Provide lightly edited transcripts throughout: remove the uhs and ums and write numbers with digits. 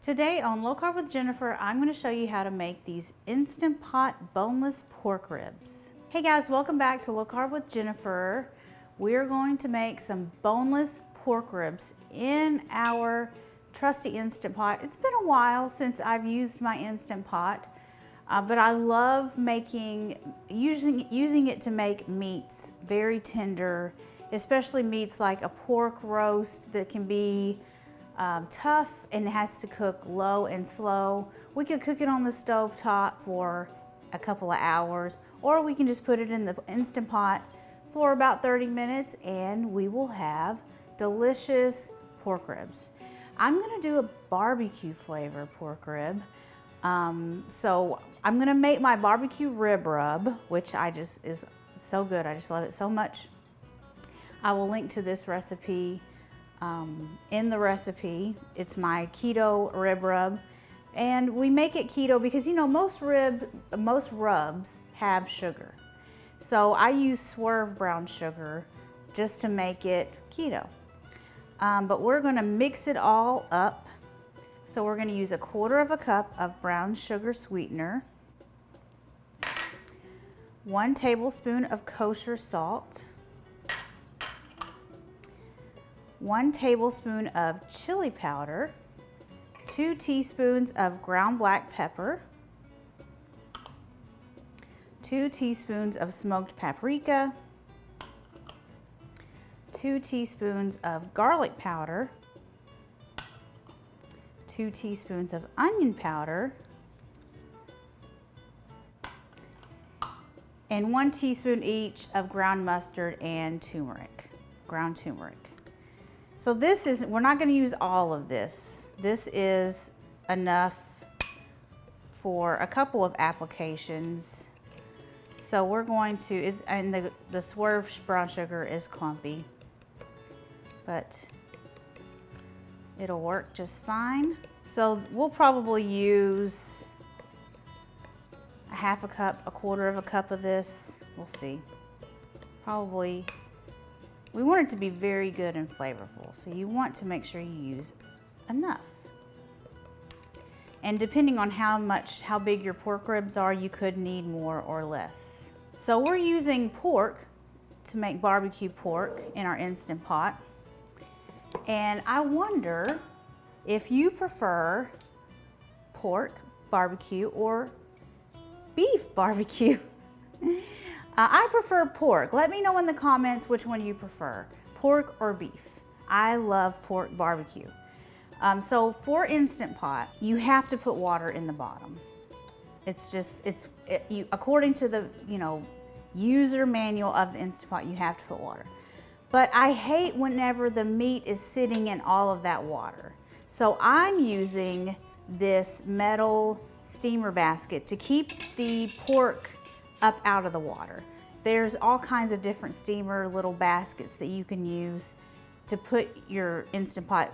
Today on Low Carb with Jennifer, I'm going to show you how to make these Instant Pot boneless pork ribs. Hey guys, welcome back to Low Carb with Jennifer. We're going to make some boneless pork ribs in our trusty Instant Pot. It's been a while since I've used my Instant Pot, but I love using it to make meats very tender, especially meats like a pork roast that can be tough and has to cook low and slow. We could cook it on the stove top for a couple of hours, or we can just put it in the Instant Pot for about 30 minutes and we will have delicious pork ribs. I'm gonna do a barbecue flavor pork rib. So I'm gonna make my barbecue rib rub, which is so good. I just love it so much. I will link to this recipe in the recipe. It's my keto rib rub, and we make it keto because most rubs have sugar. So I use Swerve brown sugar just to make it keto. But we're gonna mix it all up. So we're gonna use 1/4 cup of brown sugar sweetener, 1 tablespoon of kosher salt, 1 tablespoon of chili powder, 2 teaspoons of ground black pepper, 2 teaspoons of smoked paprika, 2 teaspoons of garlic powder, 2 teaspoons of onion powder, and 1 teaspoon each of ground mustard and ground turmeric. So we're not going to use all of this. This is enough for a couple of applications. So we're going to, and the Swerve brown sugar is clumpy, but it'll work just fine. So we'll probably use 1/2 cup, 1/4 cup of this. We'll see. Probably. We want it to be very good and flavorful, so you want to make sure you use enough. And depending on how big your pork ribs are, you could need more or less. So we're using pork to make barbecue pork in our Instant Pot. And I wonder if you prefer pork barbecue or beef barbecue. I prefer pork. Let me know in the comments which one you prefer, pork or beef. I love pork barbecue. So for Instant Pot, you have to put water in the bottom. According to the user manual of the Instant Pot, you have to put water. But I hate whenever the meat is sitting in all of that water. So I'm using this metal steamer basket to keep the pork up out of the water. There's all kinds of different steamer little baskets that you can use to put your Instant Pot.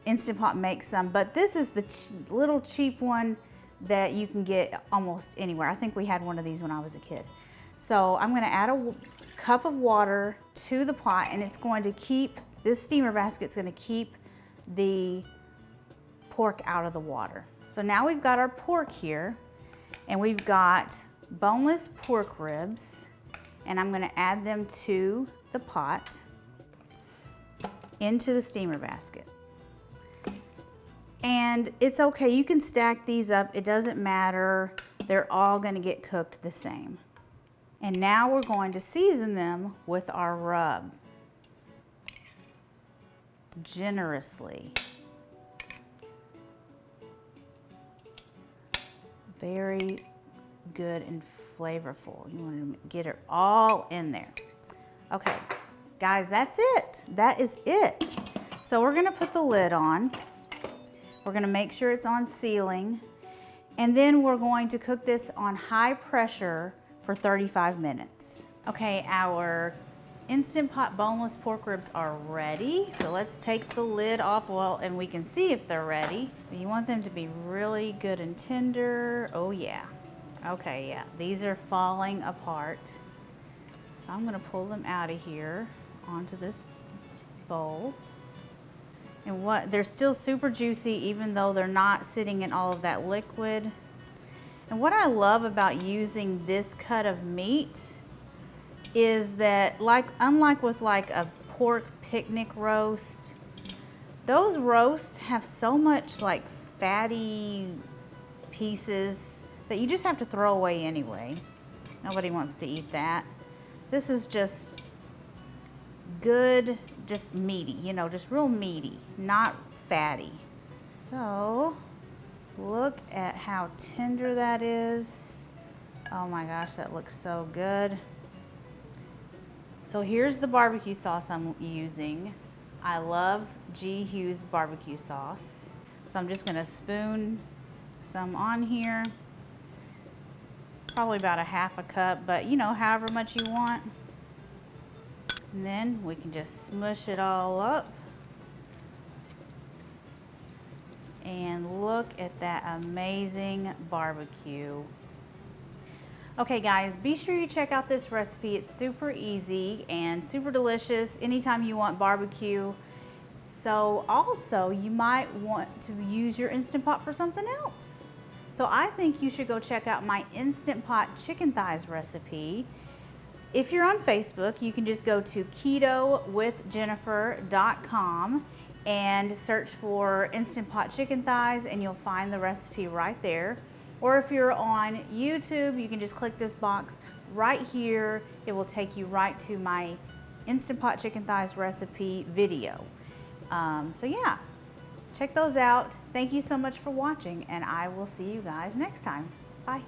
Instant Pot makes some, but this is the little cheap one that you can get almost anywhere. I think we had one of these when I was a kid. So I'm gonna add a cup of water to the pot, and it's going to keep, this steamer basket's gonna keep the pork out of the water. So now we've got our pork here, and we've got boneless pork ribs, and I'm gonna add them to the pot, into the steamer basket. And it's okay, you can stack these up, it doesn't matter. They're all gonna get cooked the same. And now we're going to season them with our rub. Generously. Very good and flavorful. You want to get it all in there. Okay, guys, that's it. That is it. So we're gonna put the lid on. We're gonna make sure it's on sealing. And then we're going to cook this on high pressure for 35 minutes. Okay, our Instant Pot boneless pork ribs are ready. So let's take the lid off, and we can see if they're ready. So you want them to be really good and tender. Oh yeah. Okay, yeah, these are falling apart. So I'm gonna pull them out of here onto this bowl. And they're still super juicy even though they're not sitting in all of that liquid. And what I love about using this cut of meat is that, unlike with like a pork picnic roast, those roasts have so much like fatty pieces that you just have to throw away anyway. Nobody wants to eat that. This is just good, just meaty, you know, just real meaty, not fatty. So look at how tender that is. Oh my gosh, that looks so good. So here's the barbecue sauce I'm using. I love G. Hughes barbecue sauce. So I'm just gonna spoon some on here. Probably about a half a cup, but you know, however much you want. And then we can just smush it all up. And look at that amazing barbecue. Okay guys, be sure you check out this recipe. It's super easy and super delicious anytime you want barbecue. So also you might want to use your Instant Pot for something else. So I think you should go check out my Instant Pot chicken thighs recipe. If you're on Facebook, you can just go to ketowithjennifer.com and search for Instant Pot chicken thighs and you'll find the recipe right there. Or if you're on YouTube, you can just click this box right here. It will take you right to my Instant Pot chicken thighs recipe video. So yeah, check those out. Thank you so much for watching and I will see you guys next time. Bye.